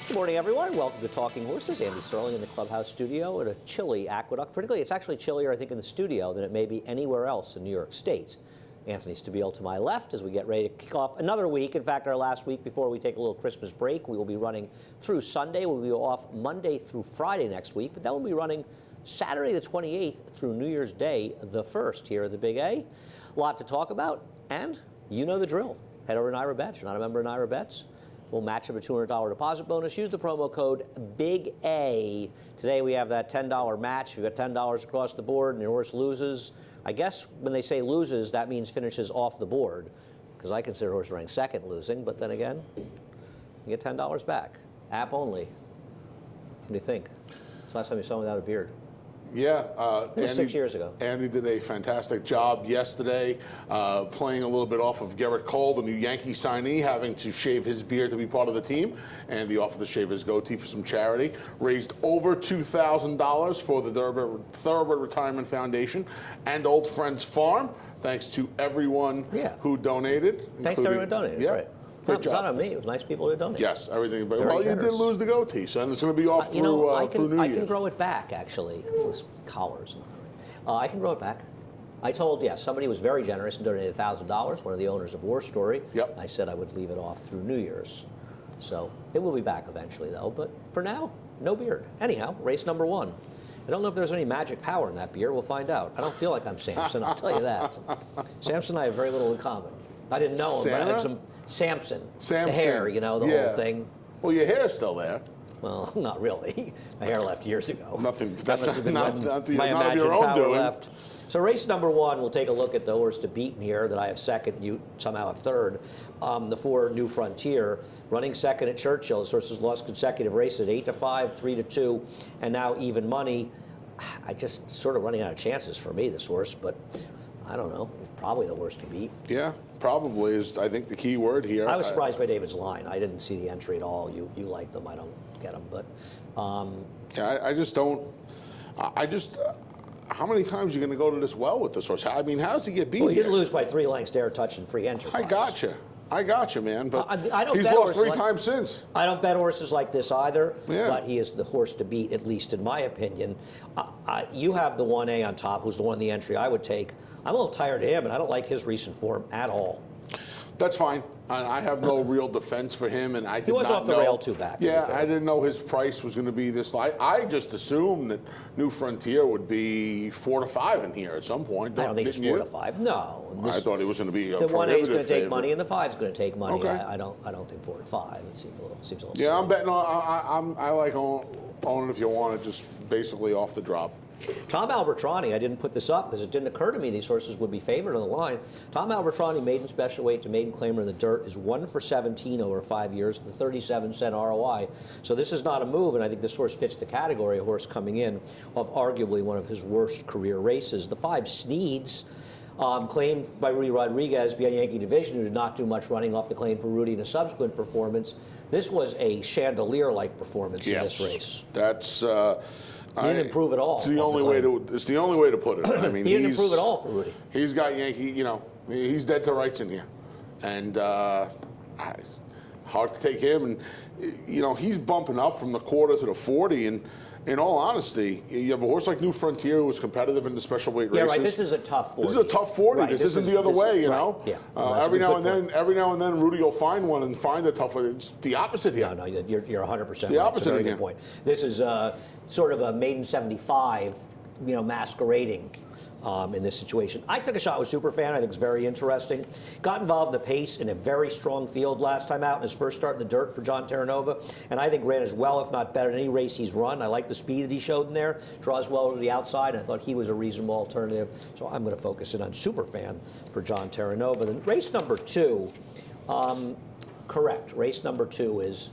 Good morning, everyone. Welcome to Talking Horses. Andy Serling in the clubhouse studio at a chilly Aqueduct. Particularly, it's actually chillier, I think, in the studio than it may be anywhere else in New York State. Anthony Stabile to my left as we get ready to kick off another week. In fact, our last week before we take a little Christmas break. We will be running through Sunday. We'll be off Monday through Friday next week, but then we'll be running Saturday the 28th through New Year's Day the 1st here at the Big A. A lot to talk about, and you know the drill. Head over to Naira Bets. If you're not a member of Naira Bets, we'll match up a $200 deposit bonus. Use the promo code Big A. Today we have that $10 match. You've got $10 across the board and your horse loses. I guess when they say loses, that means finishes off the board, because I consider horse running second losing, but then again, you get $10 back. App only. What do you think? It's the last time you saw him without a beard. Yeah, Andy, 6 years ago. Andy did a fantastic job yesterday, playing a little bit off of Garrett Cole, the new Yankee signee, having to shave his beard to be part of the team. Andy offered to shave his goatee for some charity. Raised over $2,000 for the Thoroughbred Retirement Foundation and Old Friends Farm. Thanks to everyone who donated. Thanks to everyone who donated, right. Great job. It's not on me. It was nice people who donated. Yes, everything. But well, you did lose the goatee, so it's going to be off through, through New Year's. I can grow it back, actually. It was collars. I can grow it back. I told, somebody was very generous and donated $1,000, one of the owners of War Story. Yep. I said I would leave it off through New Year's. So it will be back eventually, though. But for now, no beard. Anyhow, race number 1. I don't know if there's any magic power in that beard. We'll find out. I don't feel like I'm Samson, I'll tell you that. Samson and I have very little in common. I didn't know him, but I have some... Samson. The hair, you know, the whole thing. Well, your hair's still there. Well, not really. My hair left years ago. Nothing. That must have been not my of imagined your own power doing. left. So race number 1, we'll take a look at the horse to beat in here that I have second, you somehow have third. The 4 New Frontier, running second at Churchill. This horse has lost consecutive races, 8-5, 3-2, and now even money. I just sort of running out of chances for me, this horse, but I don't know. It's probably the worst to beat. Yeah, probably is, I think, the key word here. I was surprised by David's line. I didn't see the entry at all. You like them. I don't get them. But yeah, I just don't. How many times are you going to go to this well with this horse? I mean, how does he get beat? Well, he did lose by 3 lengths to Air Touch and Free Enterprise. I got you, man. But I don't he's bet lost 3 like, times since. I don't bet horses like this either. Yeah. But he is the horse to beat, at least in my opinion. You have the 1A on top, who's the one in the entry I would take. I'm a little tired of him, and I don't like his recent form at all. That's fine. I have no real defense for him, and I did he was not off the rail too back. Yeah, I didn't know his price was going to be this high. I just assumed that New Frontier would be 4-5 in here at some point. I don't think it's 4-5. No, I thought it was going to be a the 1A is going to take favorite. money, and the 5 is going to take money. Okay. I don't think 4-5. It seems a little. Yeah, silly. I'm betting on. I like owning if you want it, just basically off the drop. Tom Albertrani, I didn't put this up because it didn't occur to me these horses would be favored on the line. Tom Albertrani, maiden special weight to maiden claimer in the dirt, is 1 for 17 over 5 years with a 37-cent ROI. So this is not a move, and I think this horse fits the category of horse coming in of arguably one of his worst career races. The 5 Sneeds, claimed by Rudy Rodriguez via Yankee Division, who did not do much running off the claim for Rudy in a subsequent performance. This was a chandelier-like performance in this race. That's. He didn't improve at all. It's the only way to. It's the only way to put it. I mean, he didn't improve at all for Rudy. He's got Yankee. You know, he's dead to rights in here, and hard to take him. And you know, he's bumping up from the quarter to the 40. And in all honesty, you have a horse like New Frontier who was competitive in the special weight races. Yeah, right. This is a tough 40. This is a tough 40. Right. This isn't the other way, you know. Yeah. Every now and then, Rudy will find one and find a tough one. It's the opposite here. No, you're 100% right. The opposite It's a very here. good point. This is sort of a maiden 75, masquerading in this situation. I took a shot with Superfan. I think it's very interesting. Got involved in the pace in a very strong field last time out in his first start in the dirt for John Terranova, and I think ran as well, if not better, than any race he's run. I like the speed that he showed in there. Draws well to the outside. I thought he was a reasonable alternative, so I'm going to focus in on Superfan for John Terranova. Then race number 2, correct. Race number 2 is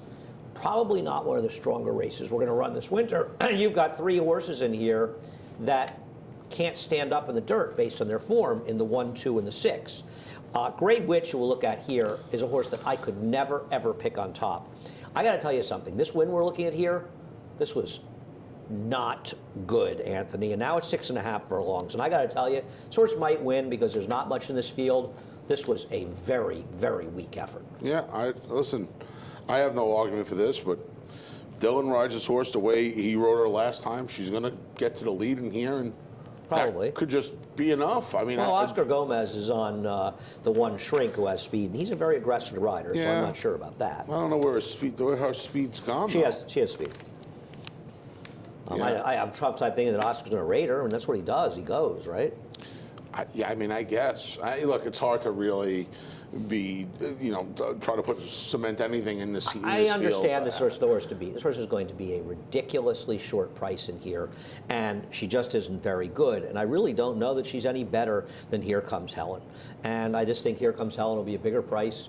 probably not one of the stronger races we're going to run this winter. You've got 3 horses in here that can't stand up in the dirt based on their form in the 1, 2, and the 6. Grade Witch, who we'll look at here, is a horse that I could never, ever pick on top. I got to tell you something. This win we're looking at here, this was not good, Anthony, and now it's 6.5 furlongs. And I got to tell you, this horse might win because there's not much in this field. This was a very, very weak effort. Yeah, listen, I have no argument for this, but Dylan rides his horse the way he rode her last time, she's going to get to the lead in here, and Probably. that could just be enough. I mean, Well, Oscar Gomez is on the one Shrink who has speed, and he's a very aggressive rider, so Yeah. I'm not sure about that. I don't know where her speed's gone. She though. has speed. Yeah. I have a tough time thinking that Oscar's going to rate her, and that's what he does. He goes, right? I mean, I guess. Look, it's hard to really be, try to put cement anything in this. I understand this horse, the horse to beat. This horse is going to be a ridiculously short price in here, and she just isn't very good. And I really don't know that she's any better than Here Comes Helen. And I just think Here Comes Helen will be a bigger price.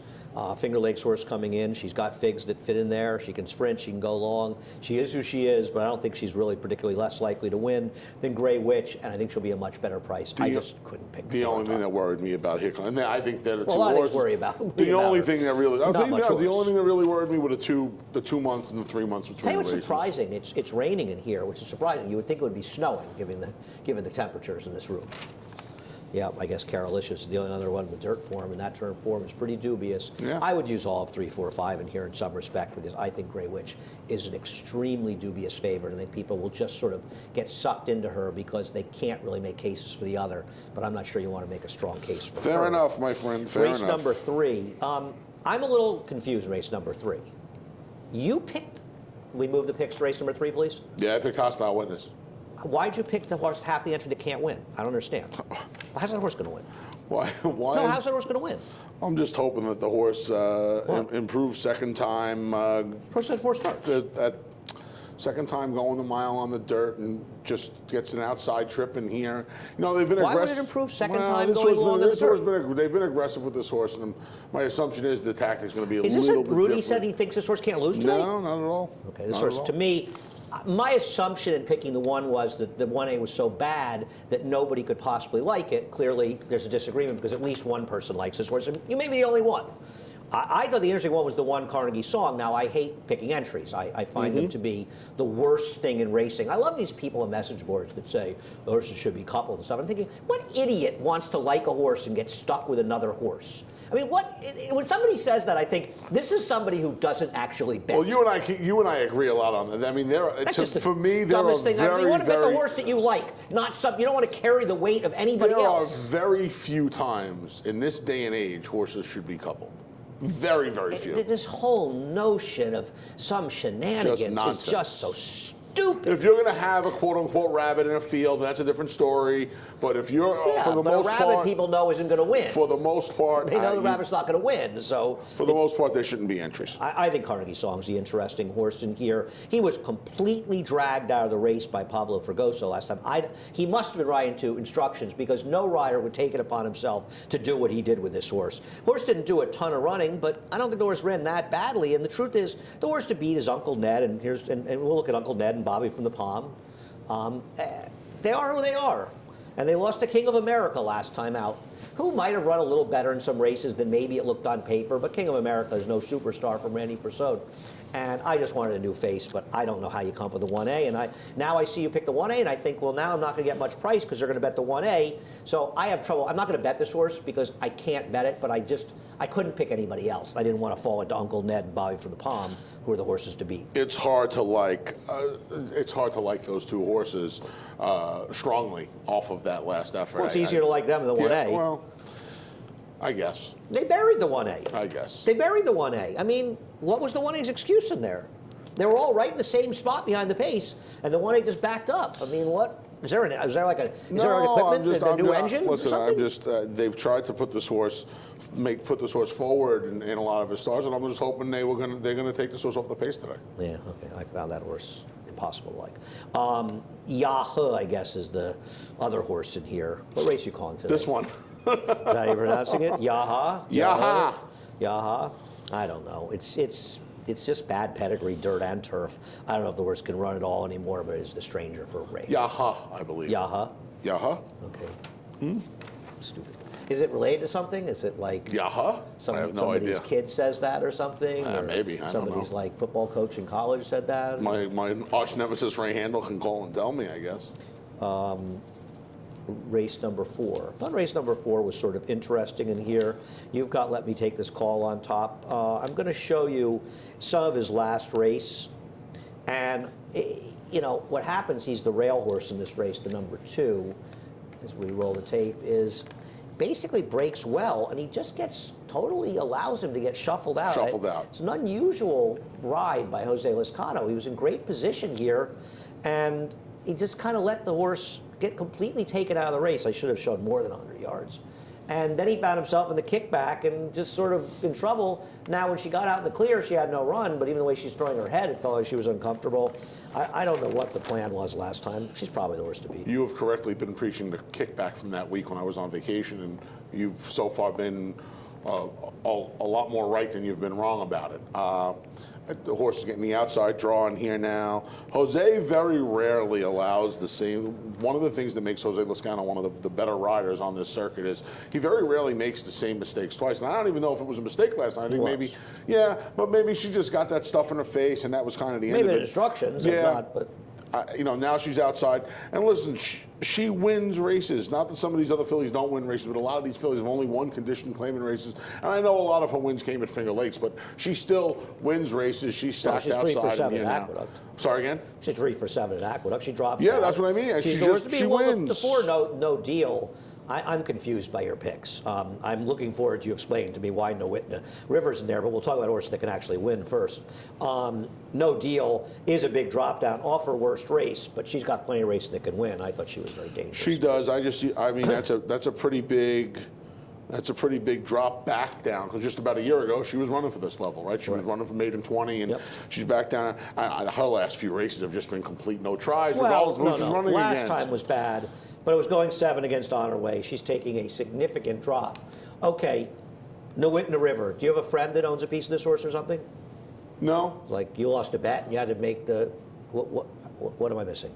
Finger Lakes horse coming in. She's got figs that fit in there. She can sprint. She can go long. She is who she is, but I don't think she's really particularly less likely to win than Grey Witch, and I think she'll be a much better price. I just couldn't pick The only thing that worried me about Hickman, and I think that it's a lot of things worry about. The only thing that really, Not much the only horse. thing that really worried me were the 2 months and the 3 months between Tell you the what's races. surprising. It's raining in here, which is surprising. You would think it would be snowing, given the temperatures in this room. Yeah, I guess Carolicious is the only other one with dirt form, and that turn form is pretty dubious. Yeah. I would use all of 3, 4, 5 in here in some respect because I think Grey Witch is an extremely dubious favorite, and I think people will just sort of get sucked into her because they can't really make cases for the other. But I'm not sure you want to make a strong case for her. Fair enough, my friend. Fair Race enough. number 3. I'm a little confused in race number 3. You picked. We move the picks to race number 3, please. Yeah, I picked Hostile Witness. Why'd you pick the horse half the entry that can't win? I don't understand. How's that horse going to win? Why? No, how's that horse going to win? I'm just hoping that the horse improves second time. Horse had 4 starts. That second time going the mile on the dirt and just gets an outside trip in here. They've been Why would aggressive. it improve second Well, time this going horse along been, the this horse dirt? been, they've been aggressive with this horse, and my assumption is the tactic's going to be a Is this little what bit Rudy different. said he thinks this horse can't lose today? No, not at all. Okay, this Not horse, at all. to me, my assumption in picking the 1 was that the 1A was so bad that nobody could possibly like it. Clearly, there's a disagreement because at least one person likes this horse, and you may be the only one. I thought the interesting one was the 1 Carnegie Song. Now, I hate picking entries. I find them to be the worst thing in racing. I love these people on message boards that say the horses should be coupled and stuff. I'm thinking, what idiot wants to like a horse and get stuck with another horse? I mean, when somebody says that, I think this is somebody who doesn't actually bet. Well, you and I agree a lot on that. I mean, for me, there are dumbest thing. very, You want to bet the very, horse that you like, not some. You don't want to carry the weight of anybody there are else. very few times in this day and age horses should be coupled. Very, very few. This whole notion of some shenanigans is nonsense. just so stupid. If you're going to have a quote-unquote rabbit in a field, that's a different story. But if you're, for the but most a rabbit part, people know isn't going to win. for the most part, They know the rabbit's not going to win. So for the most part, there shouldn't be entries. I think Carnegie Song's the interesting horse in here. He was completely dragged out of the race by Pablo Fregoso last time. He must have been riding to instructions because no rider would take it upon himself to do what he did with this horse. Horse didn't do a ton of running, but I don't think the horse ran that badly. And the truth is, the horse to beat is Uncle Ned, and we'll look at Uncle Ned and Bobby from the Palm. They are who they are. And they lost to King of America last time out, who might have run a little better in some races than maybe it looked on paper, but King of America is no superstar from Randy Persaud. And I just wanted a new face, but I don't know how you come up with the 1A. And now I see you pick the 1A, and I think, well, now I'm not going to get much price because they're going to bet the 1A. So I have trouble. I'm not going to bet this horse because I can't bet it, but I couldn't pick anybody else. I didn't want to fall into Uncle Ned and Bobby from the Palm, who are the horses to beat. It's hard to like. It's hard to like those two horses strongly off of that last effort. Well, it's easier to like them than the 1A. Yeah, well, I guess. They buried the 1A. I guess. They buried the 1A. I mean, what was the 1A's excuse in there? They were all right in the same spot behind the pace, and the 1A just backed up. I mean, what? Is there an equipment, a new engine? Listen, or something? they've tried to put this horse forward in a lot of his starts, and I'm just hoping they're gonna take this horse off the pace today. Yeah, okay. I found that horse impossible to like. Yahoo, I guess, is the other horse in here. What race are you calling today? This one. Is that how you're pronouncing it? Yaha? Yaha. Yaha? I don't know. It's just bad pedigree, dirt and turf. I don't know if the horse can run at all anymore, but it's the stranger for a race. Yaha, I believe. Yaha? Yaha. Okay. Stupid. Is it related to something? Is it like Yaha? I have no idea. somebody's kid says that or something? Or maybe. I don't know. Somebody's like football coach in college said that? My arch nemesis Ray Handel can call and tell me, I guess. Race number 4. I thought race number 4 was sort of interesting in here. You've got Let Me Take This Call on top. I'm going to show you some of his last race. And, you know, what happens, he's the rail horse in this race, the number 2, as we roll the tape, is basically breaks well, and he just gets totally allows him to get shuffled out. Shuffled out. It's an unusual ride by Jose Lezcano. He was in great position here, and he just kind of let the horse get completely taken out of the race. I should have shown more than 100 yards. And then he found himself in the kickback and just sort of in trouble. Now, when she got out in the clear, she had no run, but even the way she's throwing her head, it felt like she was uncomfortable. I don't know what the plan was last time. She's probably the horse to beat. You have correctly been preaching the kickback from that week when I was on vacation, and you've so far been a lot more right than you've been wrong about it. The horse is getting the outside draw in here now. Jose very rarely allows the same. One of the things that makes Jose Lezcano one of the better riders on this circuit is he very rarely makes the same mistakes twice. And I don't even know if it was a mistake last night. I think maybe, yeah, but maybe she just got that stuff in her face, and that was kind of the end of it. Maybe instructions, yeah. Not, but. You know, now she's outside. And listen, she wins races. Not that some of these other fillies don't win races, but a lot of these fillies have only won condition claiming races. And I know a lot of her wins came at Finger Lakes, but she still wins races. She's stacked she's outside 3 for 7 here at now. Aqueduct. Sorry again? She's 3 for 7 at Aqueduct. She drops. Yeah, out. that's what I mean. She wins. The 4 no deal. I'm confused by your picks. I'm looking forward to you explaining to me why No Whitna River's in there, but we'll talk about horses that can actually win first. No Deal is a big drop down off her worst race, but she's got plenty of races that can win. I thought she was very dangerous. She does. I mean, that's a pretty big. That's a pretty big drop back down, because just about a year ago she was running for this level, right? She was running for maiden 20, and she's back down. Her last few races have just been complete no tries, regardless of who she's running last against. time was bad, but it was going 7 against Honor Way. She's taking a significant drop. Okay, No Whitna River. Do you have a friend that owns a piece of this horse or something? No. Like you lost a bet and you had to make the. What am I missing?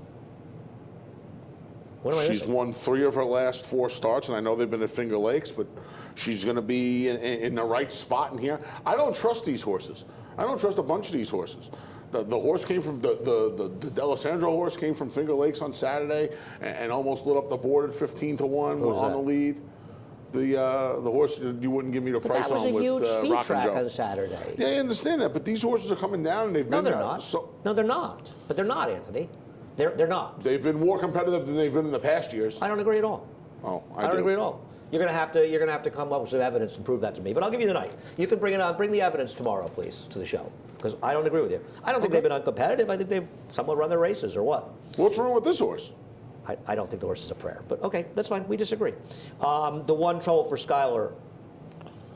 She's won 3 of her last 4 starts, and I know they've been at Finger Lakes, but she's going to be in the right spot in here. I don't trust these horses. I don't trust a bunch of these horses. The horse came from the D'Alessandro horse came from Finger Lakes on Saturday and almost lit up the board at 15-1 on the lead. The horse you wouldn't give me the price on with that was a huge speed Rock track and Joe. on Saturday. Yeah, I understand that, but these horses are coming down, and they've No, been they're down. not. So No, they're not. But they're not, Anthony. They're not. they've been more competitive than they've been in the past years. I don't agree at all. Oh, I don't agree at all. You're gonna have to come up with some evidence and prove that to me. But I'll give you the night. You can bring it on. Bring the evidence tomorrow, please, to the show, because I don't agree with you. I don't think they've been uncompetitive. I think they've somewhat run their races, or what? What's wrong with this horse? I don't think the horse is a prayer. But okay, that's fine. We disagree. The one trouble for Schuyler.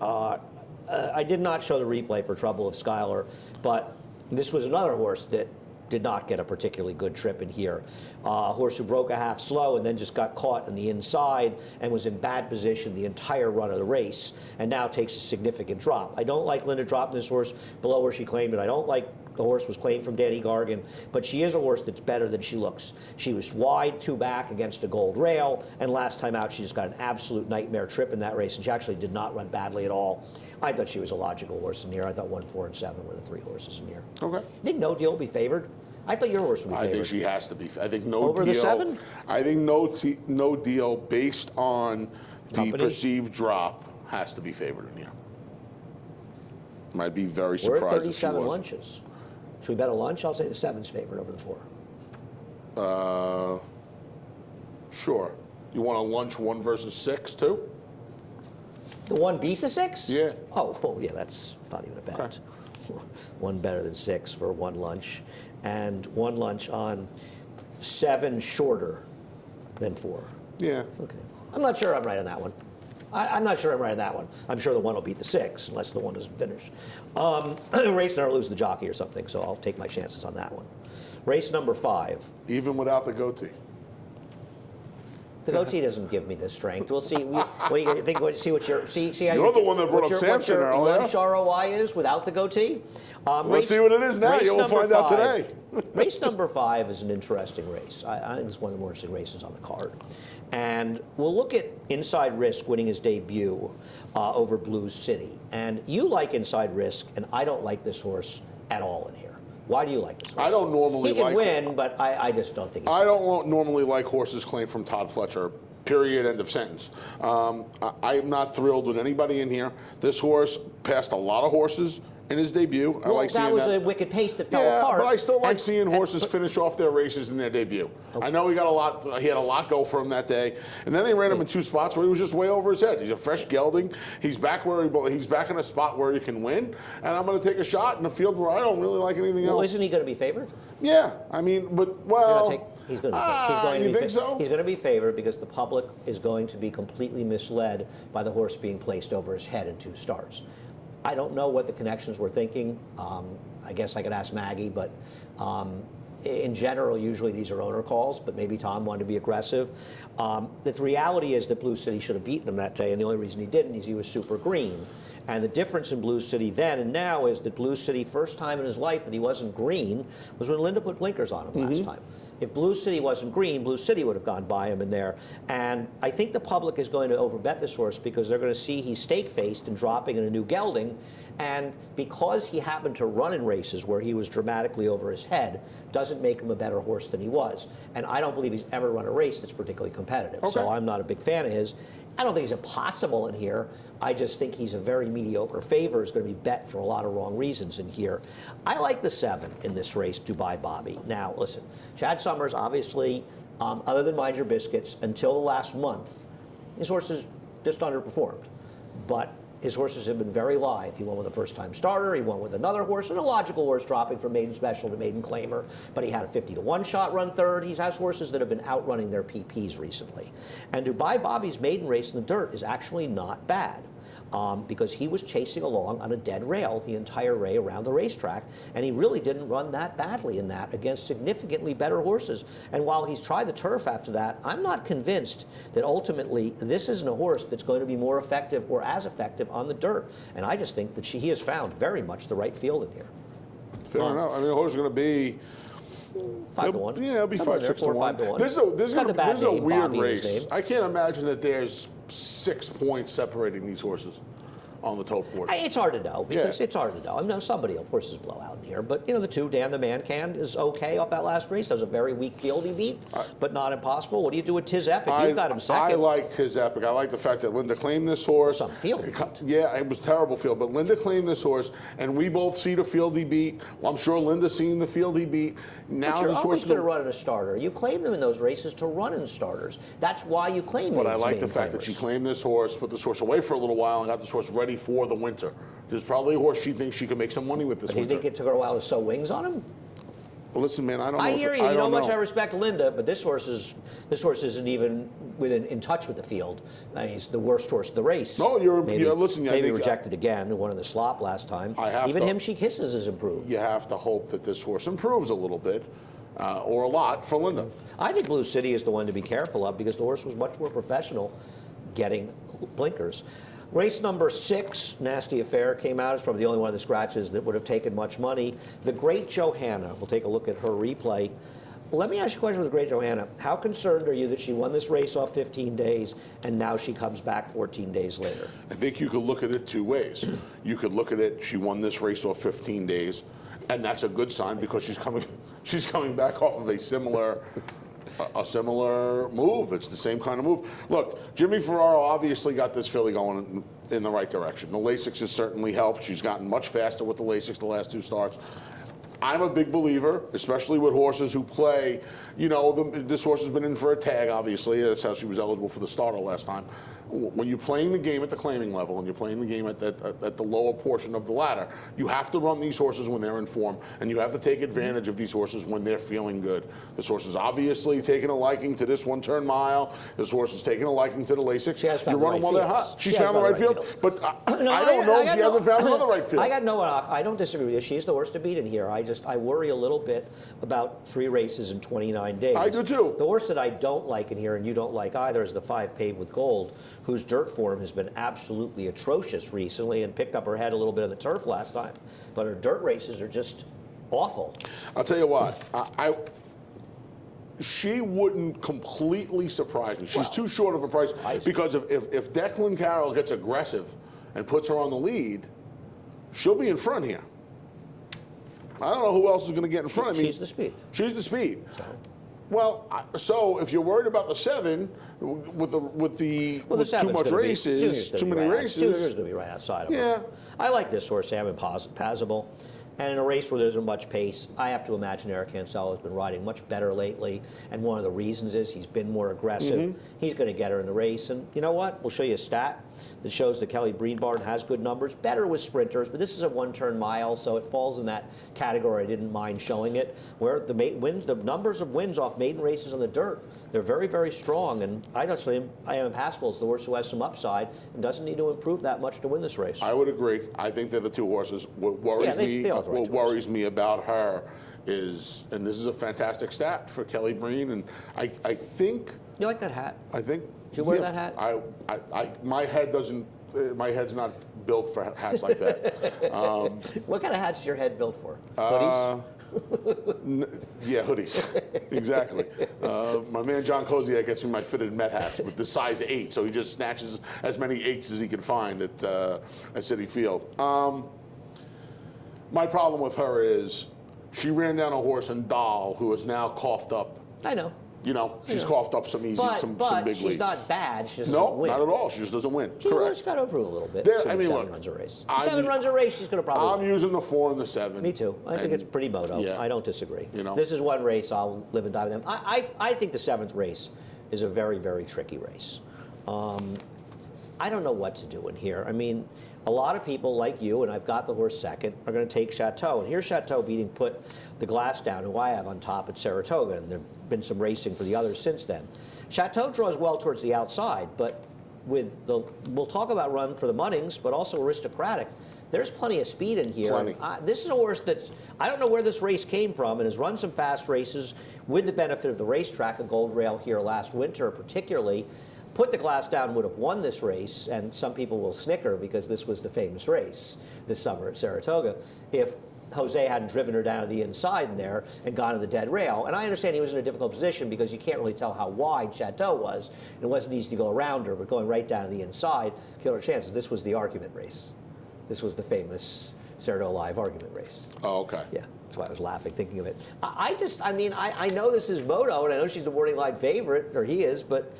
I did not show the replay for Trouble of Schuyler, but this was another horse that did not get a particularly good trip in here. A horse who broke a half slow and then just got caught in the inside and was in bad position the entire run of the race, and now takes a significant drop. I don't like Linda dropping this horse below where she claimed it. I don't like the horse was claimed from Danny Gargan, but she is a horse that's better than she looks. She was wide 2 back against a gold rail, and last time out she just got an absolute nightmare trip in that race, and she actually did not run badly at all. I thought she was a logical horse in here. I thought 1, 4, and 7 were the 3 horses in here. Okay. Think No Deal be favored? I thought your horse would be favored. I think she has to be. I think No Over Deal. the 7? I think No Deal, based on the perceived drop, has to be favored in here. I'd be very surprised We're at if she 37 wasn't. lunches. Should we bet a lunch? I'll say the 7's favored over the 4. Sure. You want a lunch 1 versus 6 too? The 1 beats the 6? Yeah. Oh, well, yeah, it's not even a bet. Okay. 1 better than 6 for 1 lunch, and 1 lunch on 7 shorter than 4. Yeah. Okay. I'm not sure I'm right on that one. I'm not sure I'm right on that one. I'm sure the 1 will beat the 6, unless the 1 doesn't finish. Race or lose the jockey or something, so I'll take my chances on that one. Race number 5. Even without the goatee. The goatee doesn't give me the strength. We'll see. What do you think? See what your see how You're the one that brought up Samson earlier. earlier. Lunch ROI is without the goatee. Let's see what it is now. You'll find out today. Race number 5 is an interesting race. I think it's one of the more interesting races on the card. And we'll look at Inside Risk winning his debut over Blues City. And you like Inside Risk, and I don't like this horse at all in here. Why do you like this horse? I don't normally like. He can like win, but I just don't think. I don't normally like horses claimed from Todd Pletcher. Period. End of sentence. I'm not thrilled with anybody in here. This horse passed a lot of horses in his debut. I Well, like seeing that was a wicked pace that fell apart. but I still like And- seeing horses finish off their races in their debut. Okay. I know he had a lot go for him that day, and then they ran him in two spots where he was just way over his head. He's a fresh gelding. He's back he's back in a spot where he can win, and I'm going to take a shot in a field where I don't really like anything Well, else. isn't he going to be favored? Yeah, I mean, but He's going to be you think so? He's going to be favored because the public is going to be completely misled by the horse being placed over his head in 2 starts. I don't know what the connections were thinking. I guess I could ask Maggie, but in general, usually these are owner calls, but maybe Tom wanted to be aggressive. The reality is that Blue City should have beaten him that day, and the only reason he didn't is he was super green. And the difference in Blue City then and now is that Blue City, first time in his life that he wasn't green, was when Linda put blinkers on him last time. If Blue City wasn't green, Blue City would have gone by him in there. And I think the public is going to overbet this horse because they're going to see he's stake-faced and dropping in a new gelding. And because he happened to run in races where he was dramatically over his head, doesn't make him a better horse than he was. And I don't believe he's ever run a race that's particularly competitive. Okay. So I'm not a big fan of his. I don't think he's impossible in here. I just think he's a very mediocre favor. Is going to be bet for a lot of wrong reasons in here. I like the 7 in this race, Dubai Bobby. Now, listen, Chad Summers, obviously, other than Mind Your Biscuits, until the last month, his horses just underperformed. But his horses have been very live. He won with a first-time starter. He won with another horse, and a logical horse dropping from maiden special to maiden claimer. But he had a 50-to-1 shot run third. He has horses that have been outrunning their PPs recently. And Dubai Bobby's maiden race in the dirt is actually not bad. Because he was chasing along on a dead rail the entire way around the racetrack, and he really didn't run that badly in that against significantly better horses. And while he's tried the turf after that, I'm not convinced that ultimately this isn't a horse that's going to be more effective or as effective on the dirt. And I just think that he has found very much the right field in here. Fair enough. I mean, the horse is going to be 5-to-1. Yeah, it'll be 5-6 to 1. 5-to-1. There's Got the bad a name, weird Bobby, in his race. name. I can't imagine that there's 6 points separating these horses on the top board. It's hard to know because Yeah. it's hard to know. I mean, somebody, of course, is blowout in here. But, the 2, Dan the Man Can, is okay off that last race. That was a very weak field he beat, but not impossible. What do you do with Tiz Epic? You've got him second. I liked his Epic. I like the fact that Linda claimed this horse. Some field he beat. Yeah, it was a terrible field, but Linda claimed this horse, and we both see the field he beat. Well, I'm sure Linda's seen the field he beat. Now But you're this always horse going to run in a starter. You claim them in those races to run in starters. That's why you claim them. But I like the fact that she claimed this horse, put this horse away for a little while, and got this horse ready for the winter. There's probably a horse she thinks she can make some money with this Do you winter. think it took her a while to sew wings on him? Well, listen, man, I don't know. I if- hear you. I You know don't how much know. I respect Linda, but this horse isn't even in touch with the field. I mean, he's the worst horse of the race. No, listen, I Maybe think- rejected again. Who won in the slop last time. I have Even to- him she kisses has improved. You have to hope that this horse improves a little bit, or a lot, for Linda. I think Blue City is the one to be careful of because the horse was much more professional getting blinkers. Race number 6, Nasty Affair, came out. It's probably the only one of the scratches that would have taken much money. The Great Johanna, we'll take a look at her replay. Let me ask you a question with the Great Johanna. How concerned are you that she won this race off 15 days and now she comes back 14 days later? I think you could look at it 2 ways. You could look at it, she won this race off 15 days, and that's a good sign because she's coming back off of a similar move. It's the same kind of move. Look, Jimmy Ferraro obviously got this filly going in the right direction. The Lasix has certainly helped. She's gotten much faster with the Lasix the last 2 starts. I'm a big believer, especially with horses who play, this horse has been in for a tag, obviously. That's how she was eligible for the starter last time. When you're playing the game at the claiming level and you're playing the game at the lower portion of the ladder, you have to run these horses when they're in form, and you have to take advantage of these horses when they're feeling good. This horse is obviously taking a liking to this 1-turn mile. This horse is taking a liking to the Lasix. She has found You're running the right while they're fields. hot. She's found the right field, but I don't know if she hasn't found another right field. I don't disagree with you. She's the horse to beat in here. I worry a little bit about 3 races in 29 days. I do too. The horse that I don't like in here, and you don't like either, is the 5 Paved with Gold, whose dirt form has been absolutely atrocious recently and picked up her head a little bit of the turf last time. But her dirt races are just awful. I'll tell you what, she wouldn't completely surprise me. She's too short of a price because if Declan Carroll gets aggressive and puts her on the lead, she'll be in front here. I don't know who else is going to get in front of me. She's the speed. She's the speed. So. Well, so if you're worried about the 7, with too much races, too many races, Junior's going to be right outside of yeah. him. I like this horse, Sam, Passable. And in a race where there isn't much pace, I have to imagine Eric Cancel has been riding much better lately. And one of the reasons is he's been more aggressive. He's going to get her in the race. And you know what? We'll show you a stat that shows that Kelly Breenbarn has good numbers, better with sprinters, but this is a one-turn mile, so it falls in that category. I didn't mind showing it, where the numbers of wins off maiden races on the dirt, they're very, very strong. And I am Impassable is the horse who has some upside and doesn't need to improve that much to win this race. I would agree. I think they're the two horses. What worries me about her is, and this is a fantastic stat for Kelly Breen, and I think. You like that hat? I think. Did you wear that hat? My head doesn't. My head's not built for hats like that. What kind of hats is your head built for? Hoodies? Yeah, hoodies. Exactly. My man John Koziak gets me my fitted Met hats with the size 8, so he just snatches as many 8s as he can find at Citi Field. My problem with her is she ran down a horse in Dahl who is now coughed up. I know. You know, she's coughed up some big leads. She's not bad. She just doesn't win. Not at all. She just doesn't win. She's got to improve a little bit. Seven runs a race. Seven runs a race, she's going to probably I'm using the 4 and the 7. Me too. I think it's pretty moto. Yeah. I don't disagree. You know? This is one race I'll live and die with them. I think the 7th race is a very, very tricky race. I don't know what to do in here. I mean, a lot of people like you, and I've got the horse second, are going to take Chateau. And here's Chateau beating Put the Glass Down, who I have on top at Saratoga, and there have been some racing for the others since then. Chateau draws well towards the outside, but we'll talk about Run for the Munnings, but also Aristocratic. There's plenty of speed in here. Plenty. This is a horse I don't know where this race came from, and has run some fast races with the benefit of the racetrack, a Gold Rail here last winter particularly. Put the Glass Down would have won this race, and some people will snicker because this was the famous race this summer at Saratoga, if Jose hadn't driven her down to the inside in there and gone to the dead rail. And I understand he was in a difficult position because you can't really tell how wide Chateau was. And it wasn't easy to go around her, but going right down to the inside, killed her chances. This was the argument race. This was the famous Saratoga Live argument race. Oh, okay. Yeah, that's why I was laughing thinking of it. I know this is moto, and I know she's the morning line favorite, or he is, but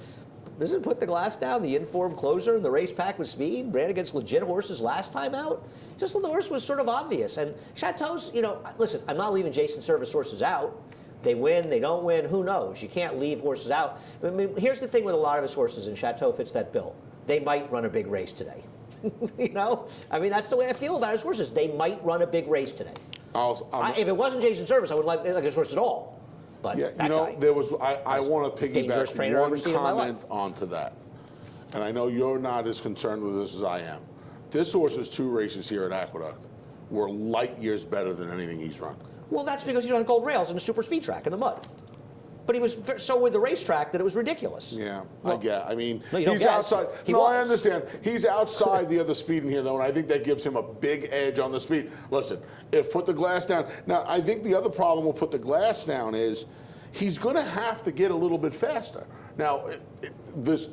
doesn't Put the Glass Down, the informed closer in the race pack with speed, ran against legit horses last time out? Just the horse was sort of obvious. And Chateau's, listen, I'm not leaving Jason Service horses out. They win, they don't win, who knows? You can't leave horses out. I mean, here's the thing with a lot of his horses, and Chateau fits that bill. They might run a big race today. I mean, that's the way I feel about his horses. They might run a big race today. If it wasn't Jason Service, I wouldn't like his horse at all. But yeah, I want to piggyback one comment onto that. And I know you're not as concerned with this as I am. This horse's 2 races here at Aqueduct were light years better than anything he's run. Well, that's because he's on gold rails in a super speed track in the mud. But he was so with the racetrack that it was ridiculous. Yeah, I get. I mean, no, he's outside. I understand. He's outside the other speed in here, though, and I think that gives him a big edge on the speed. Listen, if Put the Glass Down. Now, I think the other problem with Put the Glass Down is he's going to have to get a little bit faster. Now, this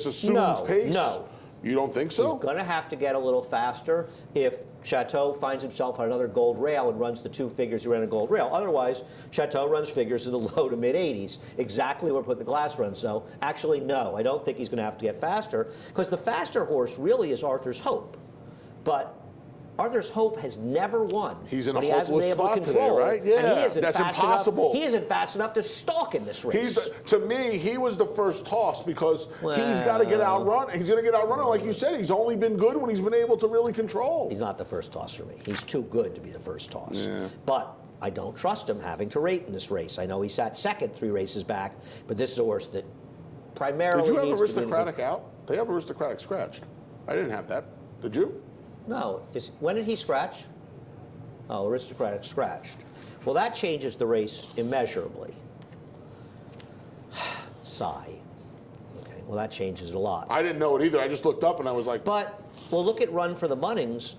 assumed pace. No. You don't think so? He's going to have to get a little faster if Chateau finds himself on another gold rail and runs the 2 figures he ran a gold rail. Otherwise, Chateau runs figures in the low to mid 80s, exactly where Put the Glass runs. So, actually, no, I don't think he's going to have to get faster because the faster horse really is Arthur's Hope. But Arthur's Hope has never won. He's in a hopeless spot today, right? Yeah, and that's impossible. He isn't fast enough to stalk in this race. To me, he was the first toss because he's got to get outrun. He's going to get outrun. Like you said, he's only been good when he's been able to really control. He's not the first toss for me. He's too good to be the first toss. Yeah. But I don't trust him having to rate in this race. I know he sat second 3 races back, but this is a horse that primarily Did you have needs Aristocratic out? They have Aristocratic scratched. I didn't have that. Did you? No. When did he scratch? Oh, Aristocratic scratched. Well, that changes the race immeasurably. Sigh. Okay, well, that changes it a lot. I didn't know it either. I just looked up and I was like... But, well, look at Run for the Munnings.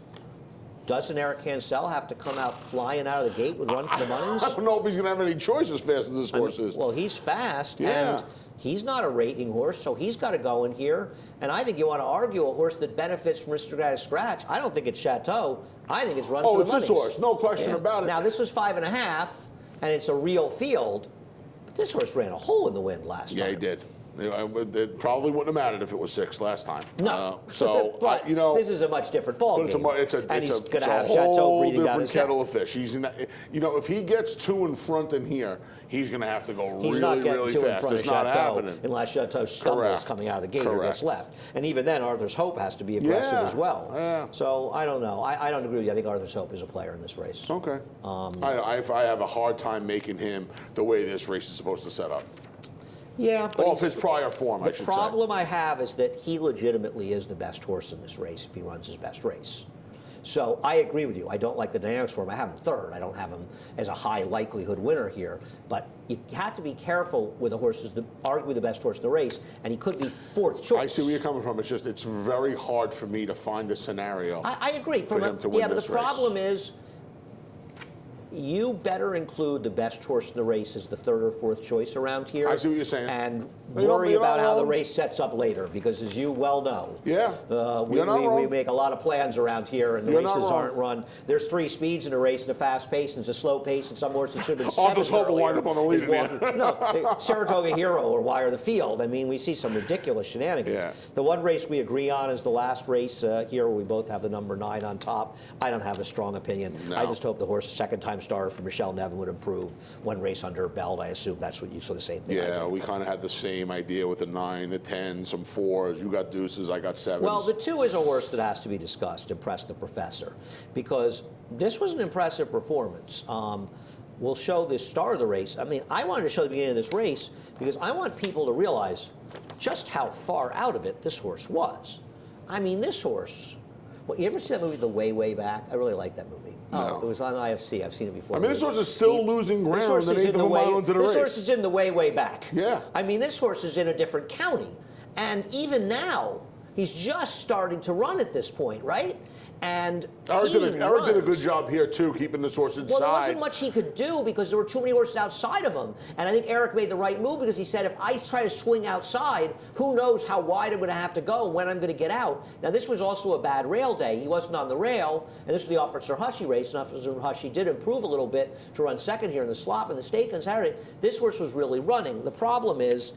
Doesn't Eric Cancel have to come out flying out of the gate with Run for the Munnings? I don't know if he's going to have any choice as fast as this horse is. Well, he's fast, yeah. And he's not a rating horse, so he's got to go in here. And I think you want to argue a horse that benefits from Aristocratic Scratch. I don't think it's Chateau. I think it's Run for the Munnings. Oh, it's this horse. No question about it. Now, this was 5.5, and it's a real field. This horse ran a hole in the wind last Yeah, time. he did. It probably wouldn't have mattered if it was 6 last time. No. But, you know, this is a much different ball but game. it's a Chateau whole breathing down different his kettle neck. of fish. He's you know, if he gets 2 in front in here, he's going to have to go He's really, not getting really 2 in fast. front It's of not Chateau happening. unless Chateau stumbles Correct. coming out of the gate or gets Correct. left. And even then, Arthur's Hope has to be aggressive as well. Yeah. So I don't know. I don't agree with you. I think Arthur's Hope is a player in this race. Okay. I have a hard time making him the way this race is supposed to set up. Yeah, but Off his prior form, I should the say. problem I have is that he legitimately is the best horse in this race if he runs his best race. So I agree with you. I don't like the dynamics for him. I have him third. I don't have him as a high likelihood winner here. But you have to be careful with a horse who's arguably the best horse in the race, and he could be fourth choice. I see where you're coming from. It's just it's very hard for me to find a scenario. I agree. For him to win but this the race. problem is you better include the best horse in the race as the third or fourth choice around here. I see what you're saying. And You're not- worry you're about not how the wrong. race sets up later, because as you well know, Yeah. we You're not wrong. make a lot of plans around here, and the You're not races wrong. aren't run. There's 3 speeds in a race, and a fast pace, and it's a slow pace, and some horses should have been Arthur's 7th Hope will earlier. wind up on the lead Is in the end. walking- No, Saratoga Hero or wire the field. I mean, we see some ridiculous shenanigans. Yeah. The one race we agree on is the last race here, where we both have the number 9 on top. I don't have a strong opinion. No. I just hope the horse, second-time starter for Michelle Nevin, would improve. One race under her belt, I assume that's what you sort of say. Yeah, we kind of had the same idea with the 9, the 10, some 4s. You got deuces, I got 7s. Well, the 2 is a horse that has to be discussed, Impress the Professor, because this was an impressive performance. We'll show the star of the race. I mean, I wanted to show the beginning of this race because I want people to realize just how far out of it this horse was. I mean, this horse. Well, you ever see that movie, The Way, Way Back? I really like that movie. No. It was on IFC. I've seen it before. I mean, this horse is still losing This ground horse an is eighth in of the a mile way. into the This race. horse is in the way, way back. Yeah. I mean, this horse is in a different county, and even now, he's just starting to run at this point, right? And Eric did a runs. good job here, too, keeping this horse inside. Well, there wasn't much he could do because there were too many horses outside of him. And I think Eric made the right move because he said, if I try to swing outside, who knows how wide I'm going to have to go, when I'm going to get out. Now, this was also a bad rail day. He wasn't on the rail, and this was the Officer Hushy race. And Officer Hushy did improve a little bit to run second here in the slop and the stake on Saturday. This horse was really running. The problem is,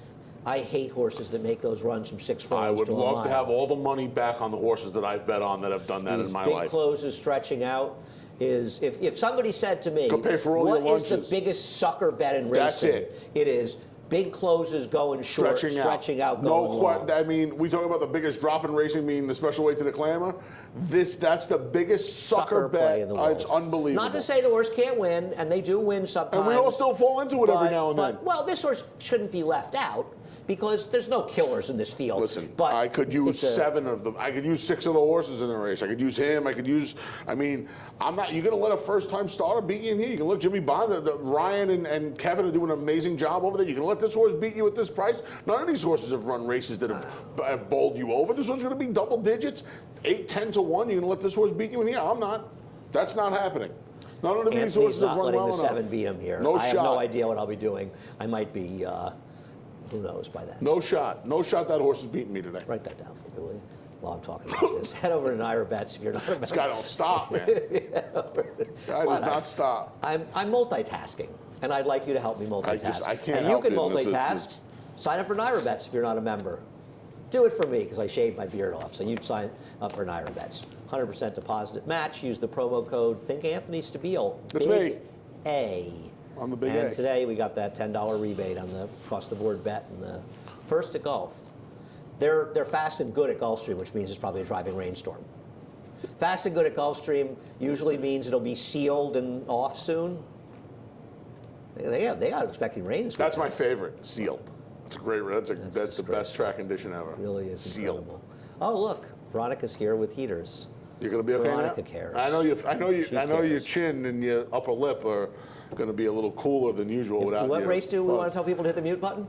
I hate horses that make those runs from 6 furlongs I would to a love mile. to have all the money back on the horses that I've bet on that have done that These in my big life. closes stretching out is if somebody said to me, Go pay for all what your is the lunches." biggest sucker bet in racing? That's it. It is big closes going short, stretching out going long. I mean, we talk about the biggest drop in racing being the special weight to the clamor. That's the biggest sucker bet. play in the world. It's unbelievable. Not to say the horse can't win, and they do win sometimes. And we all still fall into it every now and then. Well, this horse shouldn't be left out because there's no killers in this field. Listen, but I could use it's a- 7 of them. I could use 6 of the horses in the race. I could use him. I could use. I mean, I'm not. You're going to let a first-time starter beat you in here? You can look Jimmy Bond, Ryan, and Kevin are doing an amazing job over there. You can let this horse beat you at this price. None of these horses have run races that have bowled you over. This one's going to be double digits, 8, 10 to 1. You're going to let this horse beat you in here? I'm not. That's not happening. None of these Anthony's horses have not run letting well the enough. 7 beat him here. No I shot. have no idea what I'll be doing. I might be, who knows by then. No shot. No shot that horse is beating me today. Write that down for me, will you? While I'm talking about this. Head over to Naira Bets if you're not a member. This guy don't stop, man. Guy does not stop. I'm multitasking, and I'd like you to help me multitask. I can't and help you can you in this multitask. instance. Sign up for Naira Bets if you're not a member. Do it for me because I shaved my beard off. So you'd sign up for Naira Bets. 100% deposit match. Use the promo code ThinkAnthonyStabile. That's Big me. A. I'm the big and A. today we got that $10 rebate on the across-the-board bet and the first at golf. They're fast and good at Gulfstream, which means it's probably a driving rainstorm. Fast and good at Gulfstream usually means it'll be sealed and off soon. They got expecting rain. That's my favorite, sealed. That's a great. That's the best track condition ever. It really is sealed. incredible. Oh, look, Veronica's here with heaters. You're gonna be okay Veronica now? cares. I know your cares. chin and your upper lip are gonna be a little cooler than usual without What your race do we fuzz. want to tell people to hit the mute button?